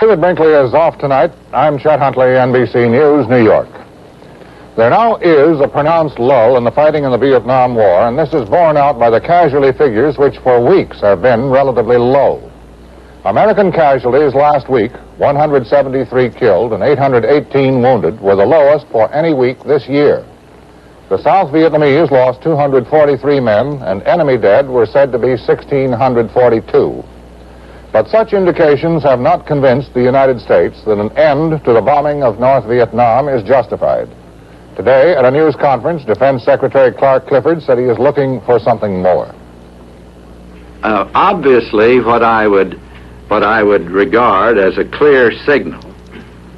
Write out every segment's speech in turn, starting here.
David Brinkley is off tonight. I'm Chet Huntley, NBC News, New York. There now is a pronounced lull in the fighting in the Vietnam War, and this is borne out by the casualty figures, which for weeks have been relatively low. American casualties last week, 173 killed and 818 wounded, were the lowest for any week this year. The South Vietnamese lost 243 men, and enemy dead were said to be 1,642. But such indications have not convinced the United States that an end to the bombing of North Vietnam is justified. Today, at a news conference, Defense Secretary Clark Clifford said he is looking for something more. Obviously, what I would regard as a clear signal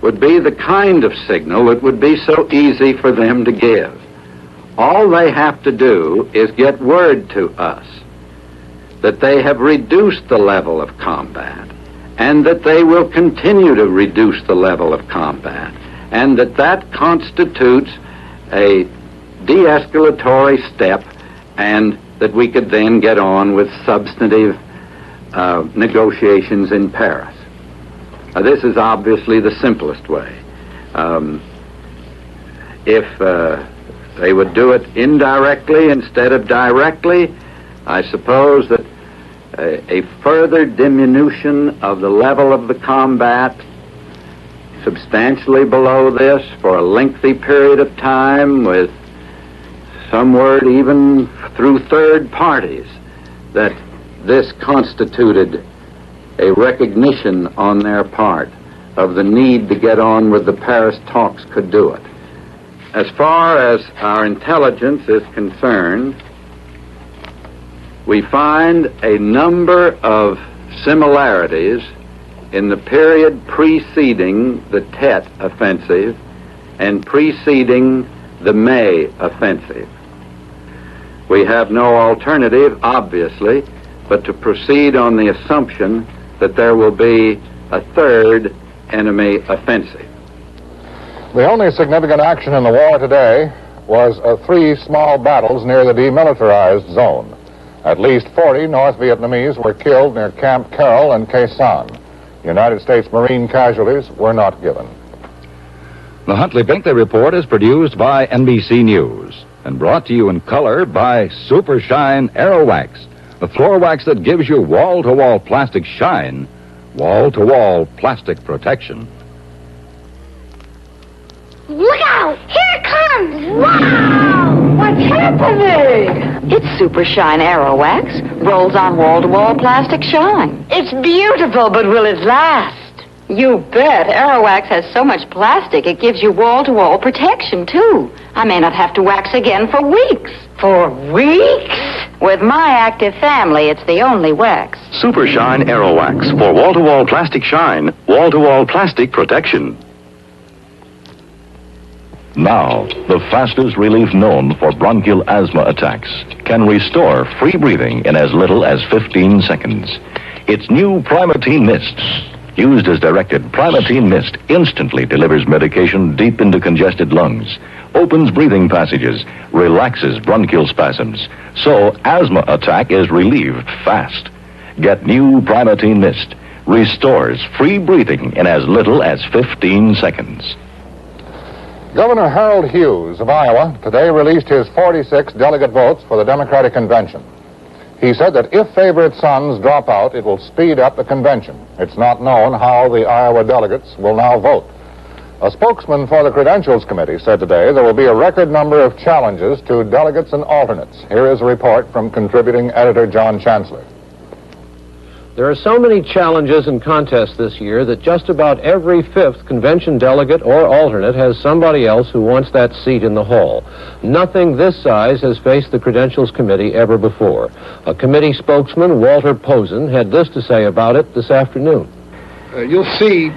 would be the kind of signal that would be so easy for them to give. All they have to do is get word to us that they have reduced the level of combat, and that they will continue to reduce the level of combat, and that constitutes a de-escalatory step, and that we could then get on with substantive negotiations in Paris. This is obviously the simplest way. If they would do it indirectly instead of directly, I suppose that a further diminution of the level of the combat substantially below this for a lengthy period of time, with some word even through third parties that this constituted a recognition on their part of the need to get on with the Paris talks, could do it. As far as our intelligence is concerned, we find a number of similarities in the period preceding the Tet offensive and preceding the May offensive. We have no alternative, obviously, but to proceed on the assumption that there will be a third enemy offensive. The only significant action in the war today was 3 small battles near the demilitarized zone. At least 40 North Vietnamese were killed near Camp Carroll and Khe Sanh. United States Marine casualties were not given. The Huntley-Brinkley Report is produced by NBC News and brought to you in color by Super Shine Aero Wax, the floor wax that gives you wall-to-wall plastic shine, wall-to-wall plastic protection. Look out! Here it comes! Wow! What's happening? It's Super Shine Aero Wax. Rolls on wall-to-wall plastic shine. It's beautiful, but will it last? You bet. Aero Wax has so much plastic, it gives you wall-to-wall protection, too. I may not have to wax again for weeks. For weeks? With my active family, it's the only wax. Super Shine Aero Wax for wall-to-wall plastic shine, wall-to-wall plastic protection. Now, the fastest relief known for bronchial asthma attacks can restore free breathing in as little as 15 seconds. It's new Primatene Mist. Used as directed, Primatene Mist instantly delivers medication deep into congested lungs, opens breathing passages, relaxes bronchial spasms, so asthma attack is relieved fast. Get new Primatene Mist. Restores free breathing in as little as 15 seconds. Governor Harold Hughes of Iowa today released his 46 delegate votes for the Democratic Convention. He said that if favorite sons drop out, it will speed up the convention. It's not known how the Iowa delegates will now vote. A spokesman for the Credentials Committee said today there will be a record number of challenges to delegates and alternates. Here is a report from contributing editor John Chancellor. There are so many challenges and contests this year that just about every 5th convention delegate or alternate has somebody else who wants that seat in the hall. Nothing this size has faced the Credentials Committee ever before. A committee spokesman, Walter Posen, had this to say about it this afternoon. You'll see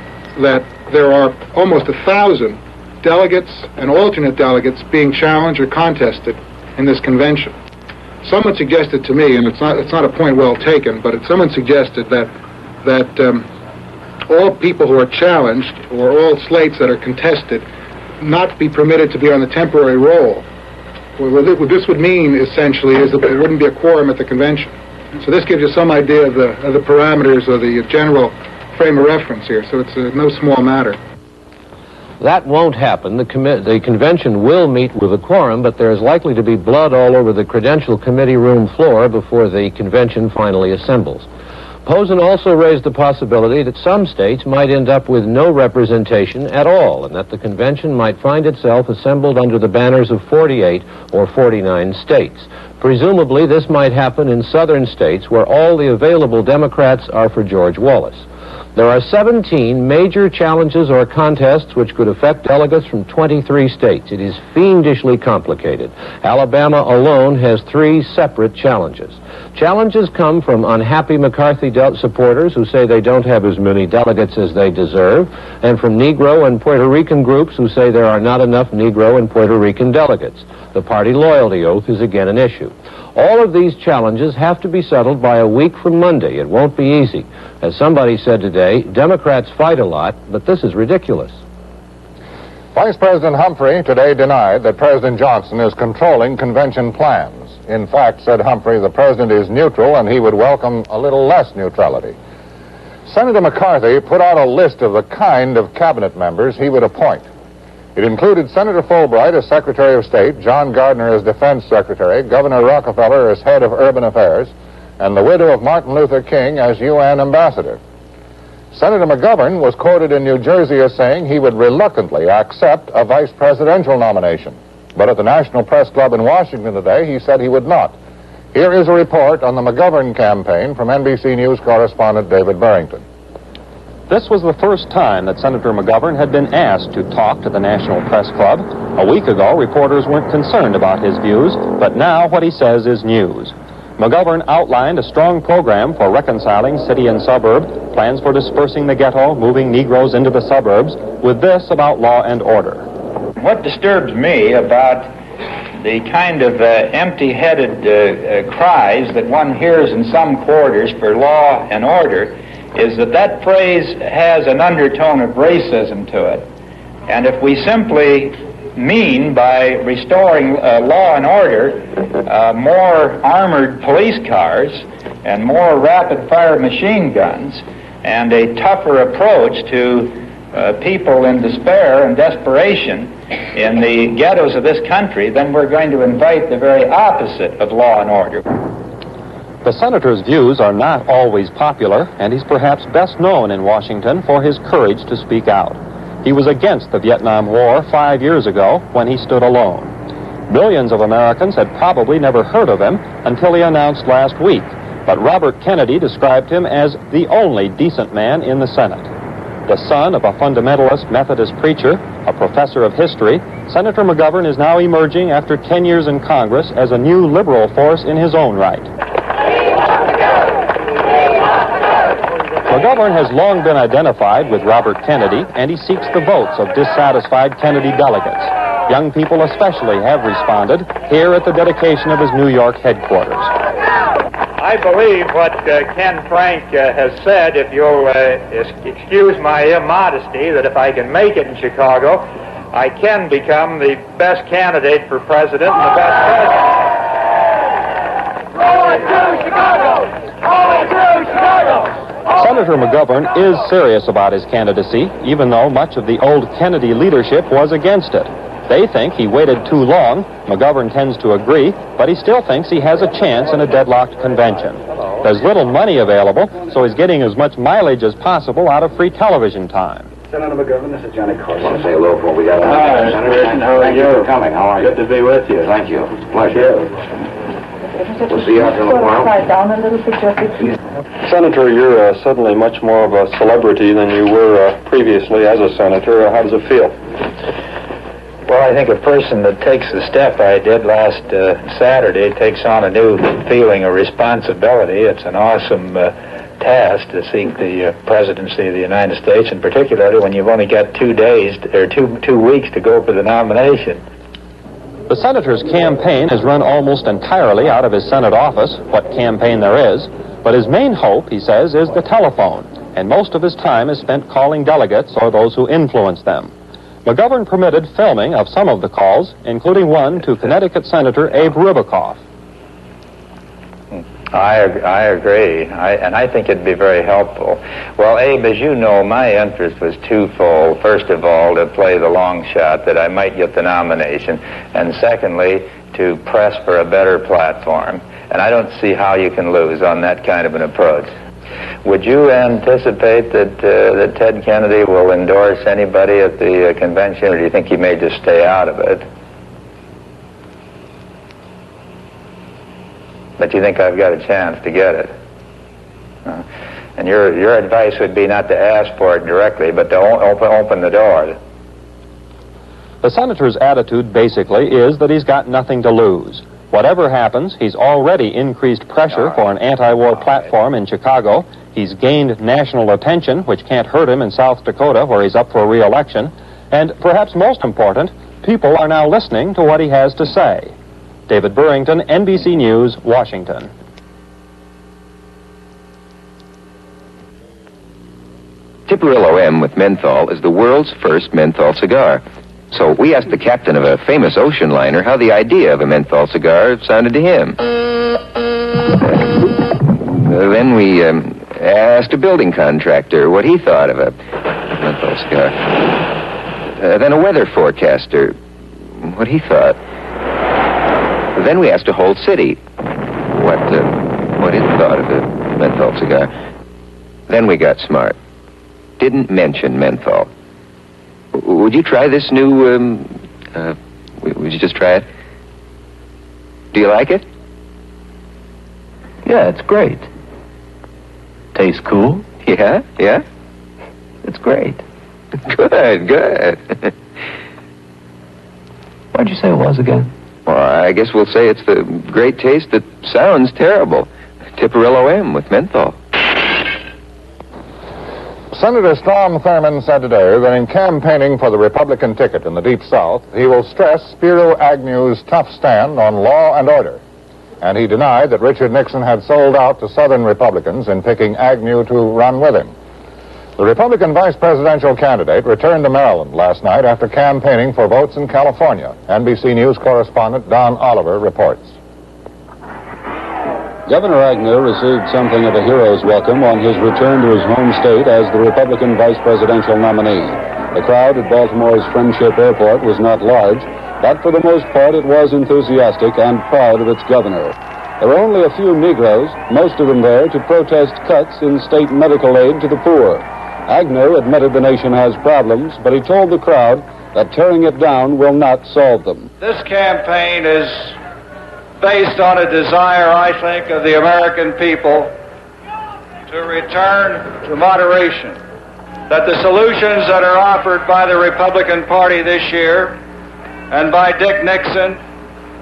that there are almost 1,000 delegates and alternate delegates being challenged or contested in this convention. Someone suggested to me, and it's not a point well taken, but someone suggested that all people who are challenged, or all slates that are contested, not be permitted to be on the temporary roll. What this would mean, essentially, is that there wouldn't be a quorum at the convention. So this gives you some idea of the parameters or the general frame of reference here, so it's no small matter. That won't happen. The convention will meet with a quorum, but there's likely to be blood all over the credential committee room floor before the convention finally assembles. Posen also raised the possibility that some states might end up with no representation at all, and that the convention might find itself assembled under the banners of 48 or 49 states. Presumably, this might happen in southern states where all the available Democrats are for George Wallace. There are 17 major challenges or contests which could affect delegates from 23 states. It is fiendishly complicated. Alabama alone has 3 separate challenges. Challenges come from unhappy McCarthy supporters who say they don't have as many delegates as they deserve, and from Negro and Puerto Rican groups who say there are not enough Negro and Puerto Rican delegates. The party loyalty oath is again an issue. All of these challenges have to be settled by a week from Monday. It won't be easy. As somebody said today, Democrats fight a lot, but this is ridiculous. Vice President Humphrey today denied that President Johnson is controlling convention plans. In fact, said Humphrey, the president is neutral and he would welcome a little less neutrality. Senator McCarthy put out a list of the kind of cabinet members he would appoint. It included Senator Fulbright as Secretary of State, John Gardner as Defense Secretary, Governor Rockefeller as Head of Urban Affairs, and the widow of Martin Luther King as UN Ambassador. Senator McGovern was quoted in New Jersey as saying he would reluctantly accept a vice presidential nomination. But at the National Press Club in Washington today, he said he would not. Here is a report on the McGovern campaign from NBC News correspondent David Barrington. This was the first time that Senator McGovern had been asked to talk to the National Press Club. A week ago, reporters weren't concerned about his views, but now what he says is news. McGovern outlined a strong program for reconciling city and suburb, plans for dispersing the ghetto, moving Negroes into the suburbs, with this about law and order. What disturbs me about the kind of empty-headed cries that one hears in some quarters for law and order is that phrase has an undertone of racism to it. And if we simply mean by restoring law and order more armored police cars and more rapid-fire machine guns and a tougher approach to people in despair and desperation in the ghettos of this country, then we're going to invite the very opposite of law and order. The senator's views are not always popular, and he's perhaps best known in Washington for his courage to speak out. He was against the Vietnam War 5 years ago when he stood alone. Millions of Americans had probably never heard of him until he announced last week, but Robert Kennedy described him as the only decent man in the Senate. The son of a fundamentalist Methodist preacher, a professor of history, Senator McGovern is now emerging after 10 years in Congress as a new liberal force in his own right. McGovern has long been identified with Robert Kennedy, and he seeks the votes of dissatisfied Kennedy delegates. Young people especially have responded here at the dedication of his New York headquarters. I believe what Ken Frank has said, if you'll excuse my immodesty, that if I can make it in Chicago, I can become the best candidate for president and the best president. Going to Chicago! Going to Chicago! Senator McGovern is serious about his candidacy, even though much of the old Kennedy leadership was against it. They think he waited too long. McGovern tends to agree, but he still thinks he has a chance in a deadlocked convention. There's little money available, so he's getting as much mileage as possible out of free television time. Senator McGovern, this is Johnny Carson. I want to say hello before we got on. Hi, Senator. how are you? Thank you for coming. How are you? Good to be with you. Thank you. It's a pleasure. We'll see you after a little while. Senator, you're suddenly much more of a celebrity than you were previously as a senator. How does it feel? Well, I think a person that takes the step I did last Saturday takes on a new feeling of responsibility. It's an awesome task to seek the presidency of the United States, and particularly when you've only got 2 days or two weeks to go for the nomination. The senator's campaign has run almost entirely out of his Senate office, what campaign there is, but his main hope, he says, is the telephone, and most of his time is spent calling delegates or those who influence them. McGovern permitted filming of some of the calls, including one to Connecticut Senator Abe Ribicoff. I agree, and I think it'd be very helpful. Well, Abe, as you know, my interest was twofold. First of all, to play the long shot that I might get the nomination, and secondly, to press for a better platform. And I don't see how you can lose on that kind of an approach. Would you anticipate that Ted Kennedy will endorse anybody at the convention, or do you think he may just stay out of it? But you think I've got a chance to get it? And your advice would be not to ask for it directly, but to open the door. The senator's attitude basically is that he's got nothing to lose. Whatever happens, he's already increased pressure for an anti-war platform in Chicago. He's gained national attention, which can't hurt him in South Dakota, where he's up for re-election. And perhaps most important, people are now listening to what he has to say. David Burrington, NBC News, Washington. Tipperillo M with menthol is the world's first menthol cigar. So we asked the captain of a famous ocean liner how the idea of a menthol cigar sounded to him. Then we asked a building contractor what he thought of a menthol cigar. Then a weather forecaster what he thought. Then we asked a whole city what it thought of a menthol cigar. Then we got smart. Didn't mention menthol. Would you try this new, would you just try it? Do you like it? Yeah, it's great. Tastes cool? Yeah? It's great. Good. Why'd you say it was again? Well, I guess we'll say it's the great taste that sounds terrible. Tipperillo M with menthol. Senator Strom Thurmond said today that in campaigning for the Republican ticket in the Deep South, he will stress Spiro Agnew's tough stand on law and order. And he denied that Richard Nixon had sold out to Southern Republicans in picking Agnew to run with him. The Republican vice presidential candidate returned to Maryland last night after campaigning for votes in California. NBC News correspondent Don Oliver reports. Governor Agnew received something of a hero's welcome on his return to his home state as the Republican vice presidential nominee. The crowd at Baltimore's Friendship Airport was not large, but for the most part it was enthusiastic and proud of its governor. There were only a few Negroes, most of them there to protest cuts in state medical aid to the poor. Agnew admitted the nation has problems, but he told the crowd that tearing it down will not solve them. This campaign is based on a desire, I think, of the American people to return to moderation, that the solutions that are offered by the Republican Party this year and by Dick Nixon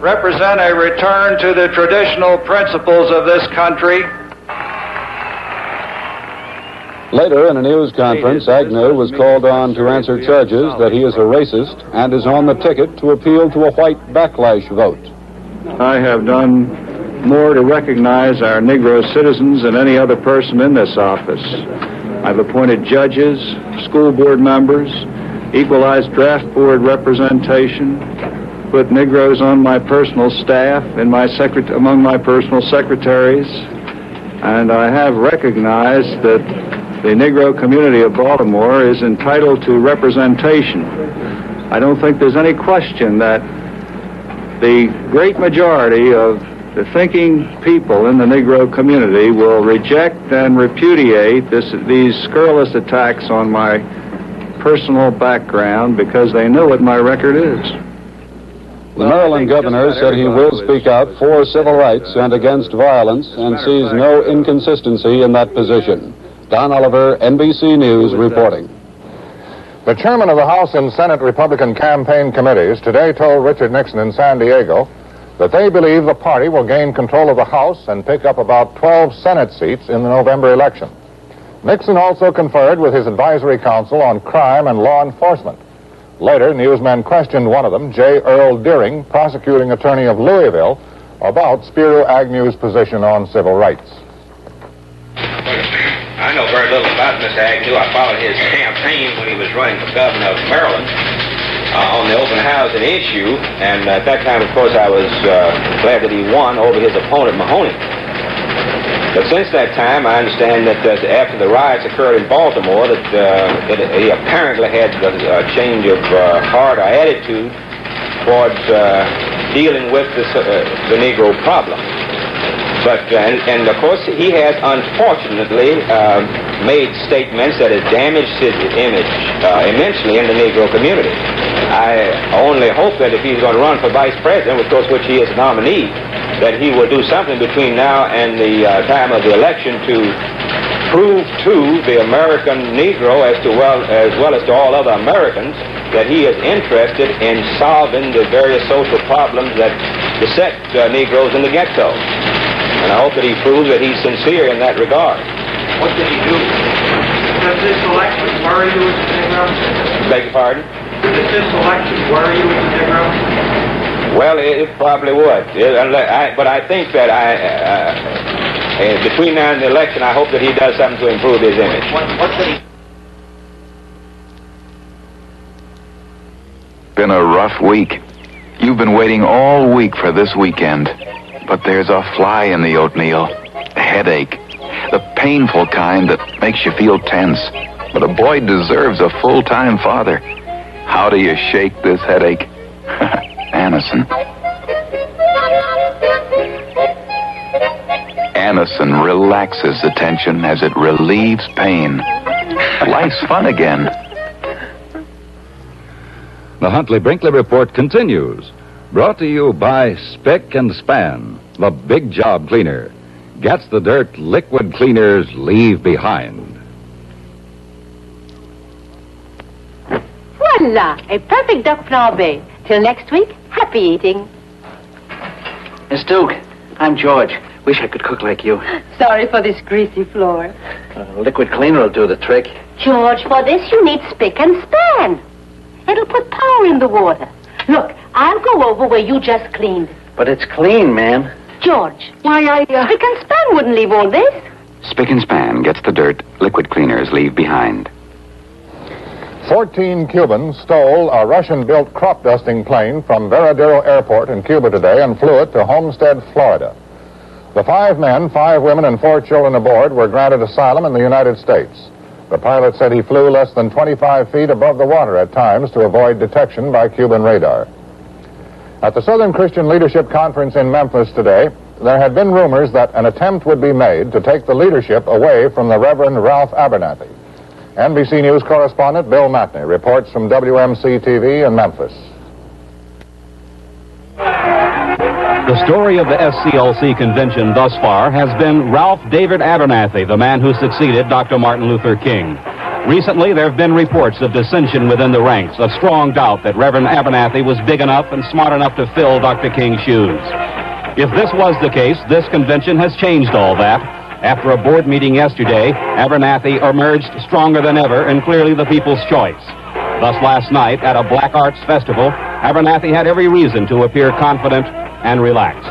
represent a return to the traditional principles of this country. Later, in a news conference, Agnew was called on to answer charges that he is a racist and is on the ticket to appeal to a white backlash vote. I have done more to recognize our Negro citizens than any other person in this office. I've appointed judges, school board members, equalized draft board representation, put Negroes on my personal staff, among my personal secretaries, and I have recognized that the Negro community of Baltimore is entitled to representation. I don't think there's any question that the great majority of the thinking people in the Negro community will reject and repudiate these scurrilous attacks on my personal background because they know what my record is. The Maryland governor said he will speak out for civil rights and against violence and sees no inconsistency in that position. Don Oliver, NBC News, reporting. The chairman of the House and Senate Republican campaign committees today told Richard Nixon in San Diego that they believe the party will gain control of the House and pick up about 12 Senate seats in the November election. Nixon also conferred with his advisory council on crime and law enforcement. Later, newsmen questioned one of them, J. Earl Deering, prosecuting attorney of Louisville, about Spiro Agnew's position on civil rights. I know very little about Mr. Agnew. I followed his campaign when he was running for governor of Maryland on the open housing issue, and at that time, of course, I was glad that he won over his opponent, Mahoney. But since that time, I understand that after the riots occurred in Baltimore, that he apparently had a change of heart or attitude towards dealing with the Negro problem. But, and of course, he has unfortunately made statements that have damaged his image immensely in the Negro community. I only hope that if he's going to run for vice president, of course, which he is a nominee, that he will do something between now and the time of the election to prove to the American Negro as well as to all other Americans that he is interested in solving the various social problems that beset Negroes in the ghetto. And I hope that he proves that he's sincere in that regard. What did he do? Does this election worry you as a Negro? Beg your pardon? Does this election worry you as a Negro? Well, it probably would. But I think that between now and the election, I hope that he does something to improve his image. What did he... Been a rough week. You've been waiting all week for this weekend. But there's a fly in the oatmeal, a headache, the painful kind that makes you feel tense. But a boy deserves a full-time father. How do you shake this headache? Anacin. Anacin relaxes the tension as it relieves pain. Life's fun again. The Huntley-Brinkley Report continues. Brought to you by Spick and Span, the big job cleaner. Gets the dirt liquid cleaners leave behind. Voila! A perfect duck flambé. Till next week, happy eating. Miss Duke, I'm George. Wish I could cook like you. Sorry for this greasy floor. Liquid cleaner will do the trick. George, for this you need Spick and Span. It'll put power in the water. Look, I'll go over where you just cleaned. But it's clean, ma'am. George, why, Spick and Span wouldn't leave all this. Spick and Span gets the dirt liquid cleaners leave behind. 14 Cubans stole a Russian-built crop dusting plane from Veradero Airport in Cuba today and flew it to Homestead, Florida. The 5 men, 5 women, and 4 children aboard were granted asylum in the United States. The pilot said he flew less than 25 feet above the water at times to avoid detection by Cuban radar. At the Southern Christian Leadership Conference in Memphis today, there had been rumors that an attempt would be made to take the leadership away from the Reverend Ralph Abernathy. NBC News correspondent Bill Matney reports from WMC-TV in Memphis. The story of the SCLC convention thus far has been Ralph David Abernathy, the man who succeeded Dr. Martin Luther King. Recently, there have been reports of dissension within the ranks, of strong doubt that Reverend Abernathy was big enough and smart enough to fill Dr. King's shoes. If this was the case, this convention has changed all that. After a board meeting yesterday, Abernathy emerged stronger than ever and clearly the people's choice. Thus, last night, at a Black Arts Festival, Abernathy had every reason to appear confident and relaxed.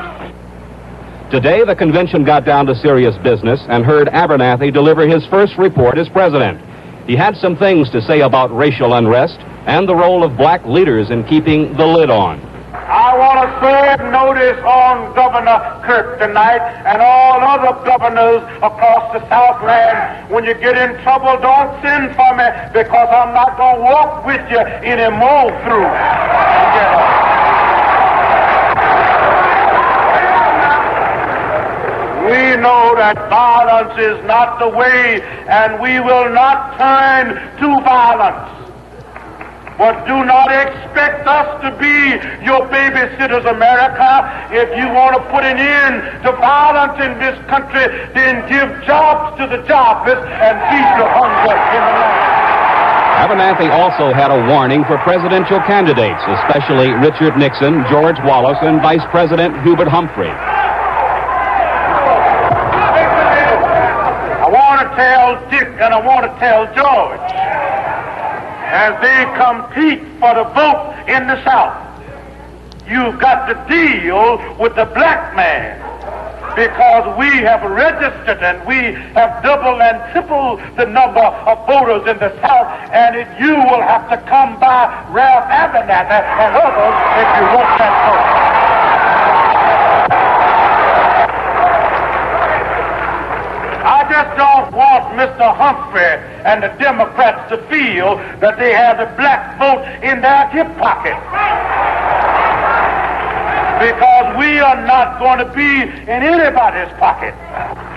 Today, the convention got down to serious business and heard Abernathy deliver his first report as president. He had some things to say about racial unrest and the role of black leaders in keeping the lid on. I want to serve notice on Governor Kirk tonight and all other governors across the Southland. When you get in trouble, don't send for me because I'm not going to walk with you anymore through. We know that violence is not the way, and we will not turn to violence. But do not expect us to be your babysitters, America. If you want to put an end to violence in this country, then give jobs to the jobless and feed the hunger in the land. Abernathy also had a warning for presidential candidates, especially Richard Nixon, George Wallace, and Vice President Hubert Humphrey. I want to tell Dick and I want to tell George, as they compete for the vote in the South, you've got to deal with the black man, because we have registered and we have doubled and tripled the number of voters in the South, and you will have to come by Ralph Abernathy and others if you want that vote. don't want Mr. Humphrey and the Democrats to feel that they have the black vote in their hip pocket. Because we are not going to be in anybody's pocket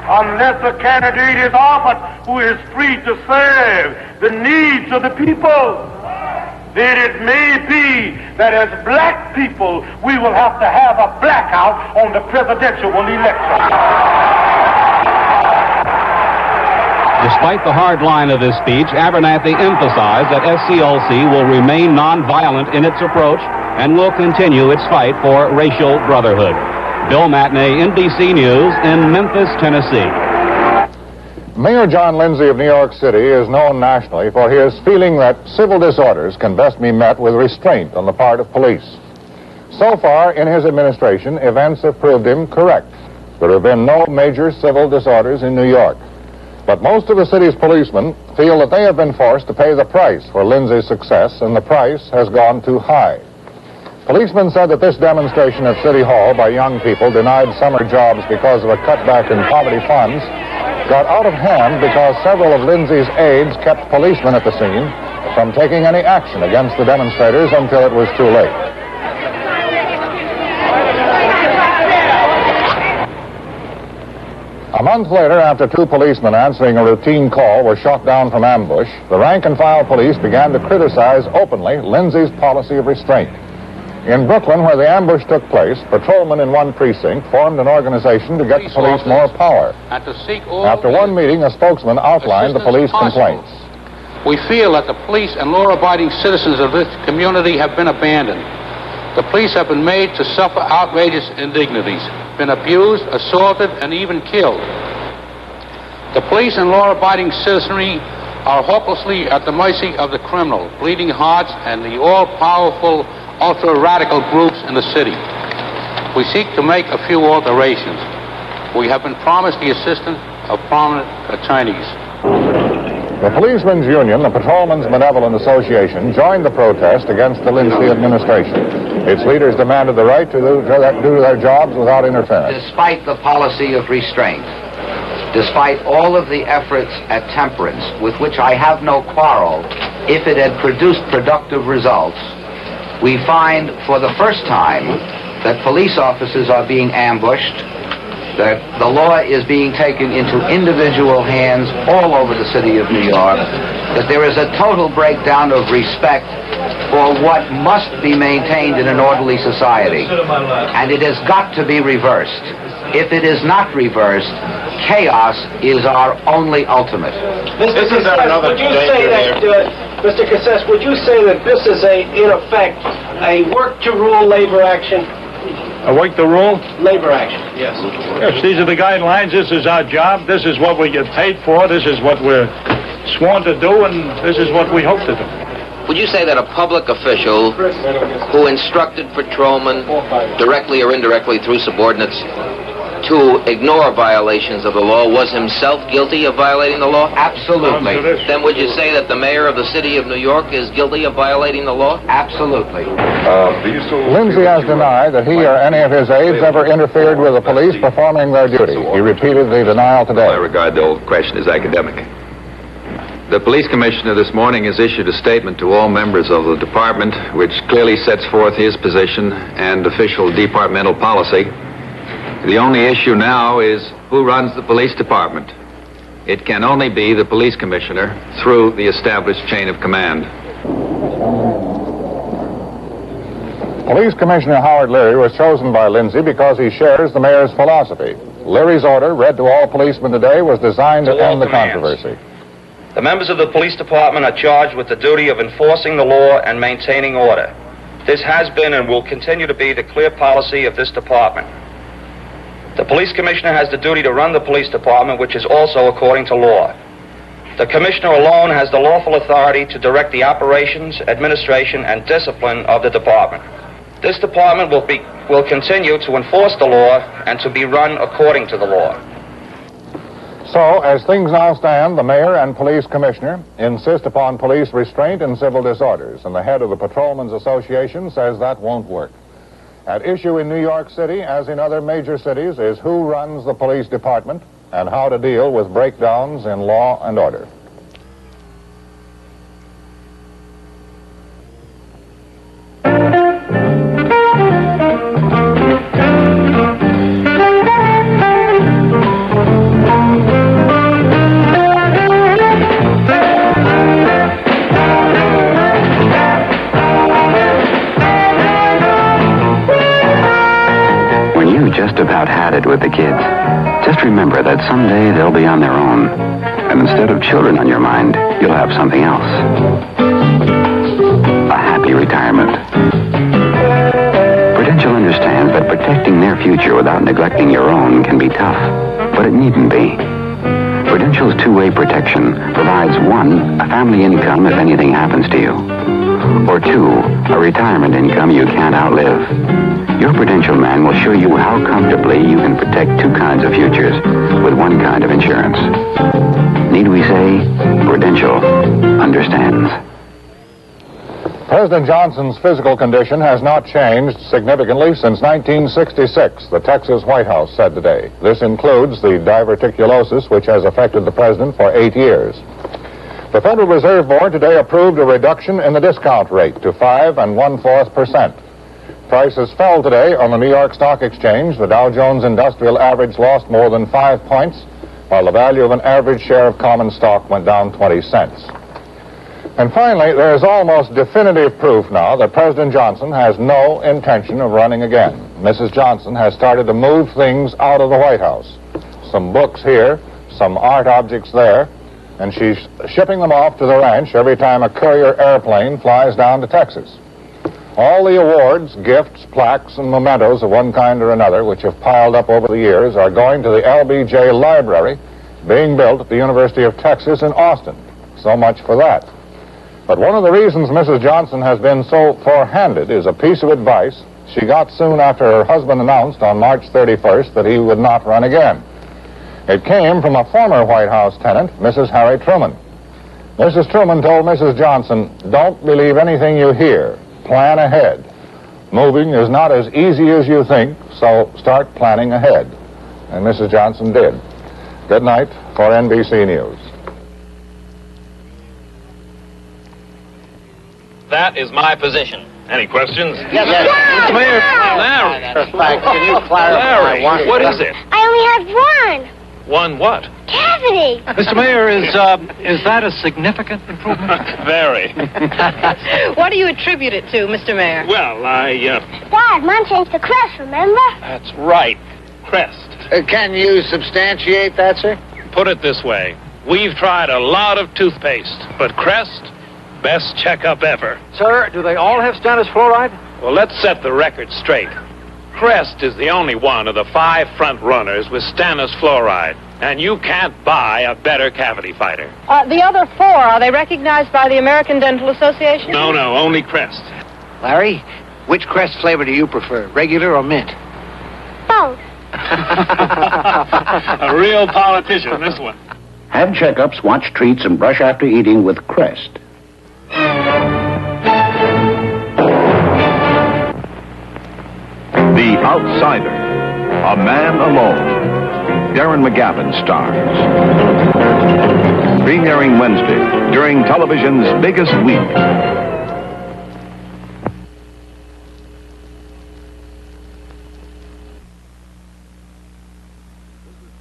unless a candidate is offered who is free to serve the needs of the people. Then it may be that as black people, we will have to have a blackout on the presidential election. Despite the hard line of his speech, Abernathy emphasized that SCLC will remain nonviolent in its approach and will continue its fight for racial brotherhood. Bill Matney, NBC News in Memphis, Tennessee. Mayor John Lindsay of New York City is known nationally for his feeling that civil disorders can best be met with restraint on the part of police. So far in his administration, events have proved him correct. There have been no major civil disorders in New York. But most of the city's policemen feel that they have been forced to pay the price for Lindsay's success, and the price has gone too high. Policemen said that this demonstration at City Hall by young people denied summer jobs because of a cutback in poverty funds got out of hand because several of Lindsay's aides kept policemen at the scene from taking any action against the demonstrators until it was too late. A month later, after two policemen answering a routine call were shot down from ambush, the rank-and-file police began to criticize openly Lindsay's policy of restraint. In Brooklyn, where the ambush took place, patrolmen in one precinct formed an organization to get the police more power. After one meeting, a spokesman outlined the police complaints. We feel that the police and law-abiding citizens of this community have been abandoned. The police have been made to suffer outrageous indignities, been abused, assaulted, and even killed. The police and law-abiding citizenry are hopelessly at the mercy of the criminal, bleeding hearts, and the all-powerful ultra-radical groups in the city. We seek to make a few alterations. We have been promised the assistance of prominent attorneys. The Policemen's Union, the Patrolmen's Benevolent Association, joined the protest against the Lindsay administration. Its leaders demanded the right to do their jobs without interference. Despite the policy of restraint, despite all of the efforts at temperance, with which I have no quarrel, if it had produced productive results, we find for the first time that police officers are being ambushed, that the law is being taken into individual hands all over the city of New York, that there is a total breakdown of respect for what must be maintained in an orderly society. And it has got to be reversed. If it is not reversed, chaos is our only ultimate. Mr. Cassess, would you say that, Mr. Cassess, would you say that this is in effect, a work-to-rule labor action? A work the rule? Labor action, yes. Yes, these are the guidelines. This is our job. This is what we get paid for. This is what we're sworn to do, and this is what we hope to do. Would you say that a public official who instructed patrolmen directly or indirectly through subordinates to ignore violations of the law was himself guilty of violating the law? Absolutely. Then would you say that the mayor of the city of New York is guilty of violating the law? Absolutely. Lindsay has denied that he or any of his aides ever interfered with the police performing their duty. He repeated the denial today. I regard the whole question as academic. The police commissioner this morning has issued a statement to all members of the department which clearly sets forth his position and official departmental policy. The only issue now is who runs the police department. It can only be the police commissioner through the established chain of command. Police Commissioner Howard Leary was chosen by Lindsay because he shares the mayor's philosophy. Leary's order, read to all policemen today, was designed to end the controversy. The members of the police department are charged with the duty of enforcing the law and maintaining order. This has been and will continue to be the clear policy of this department. The police commissioner has the duty to run the police department, which is also according to law. The commissioner alone has the lawful authority to direct the operations, administration, and discipline of the department. This department will continue to enforce the law and to be run according to the law. So, as things now stand, the mayor and police commissioner insist upon police restraint in civil disorders, and the head of the Patrolmen's Association says that won't work. At issue in New York City, as in other major cities, is who runs the police department. and how to deal with breakdowns in law and order. Just about had it with the kids. Just remember that someday they'll be on their own. And instead of children on your mind, you'll have something else. A happy retirement. Prudential understands that protecting their future without neglecting your own can be tough, but it needn't be. Prudential's two-way protection provides 1, a family income if anything happens to you, or 2, a retirement income you can't outlive. Your Prudential man will show you how comfortably you can protect 2 kinds of futures with 1 kind of insurance. Need we say, Prudential understands. President Johnson's physical condition has not changed significantly since 1966, the Texas White House said today. This includes the diverticulosis, which has affected the president for 8 years. The Federal Reserve Board today approved a reduction in the discount rate to 5 1/4%. Prices fell today on the New York Stock Exchange. The Dow Jones Industrial Average lost more than 5 points, while the value of an average share of common stock went down 20 cents. And finally, there is almost definitive proof now that President Johnson has no intention of running again. Mrs. Johnson has started to move things out of the White House. Some books here, some art objects there, and she's shipping them off to the ranch every time a courier airplane flies down to Texas. All the awards, gifts, plaques, and mementos of one kind or another, which have piled up over the years, are going to the LBJ Library being built at the University of Texas in Austin. So much for that. But one of the reasons Mrs. Johnson has been so forehanded is a piece of advice she got soon after her husband announced on March 31st that he would not run again. It came from a former White House tenant, Mrs. Harry Truman. Mrs. Truman told Mrs. Johnson, "Don't believe anything you hear. Plan ahead. Moving is not as easy as you think, so start planning ahead." And Mrs. Johnson did. Good night for NBC News. That is my position. Any questions? Yes. Mr. Mayor. Larry. Can you clarify? Larry, what is it? I only have one. One what? Cavity. Mr. Mayor, is that a significant improvement? Very. What do you attribute it to, Mr. Mayor? Well, Dad, Mom changed the crest, remember? That's right. Crest. Can you substantiate that, sir? Put it this way. We've tried a lot of toothpaste, but Crest, best checkup ever. Sir, do they all have stannous fluoride? Well, let's set the record straight. Crest is the only one of the 5 front runners with stannous fluoride, and you can't buy a better cavity fighter. The other 4, are they recognized by the American Dental Association? No, only Crest. Larry, which crest flavor do you prefer, regular or mint? Both. A real politician, this one. Have checkups, watch treats, and brush after eating with Crest. The Outsider, A Man Alone. Darren McGavin stars. Premiering Wednesday during television's biggest week.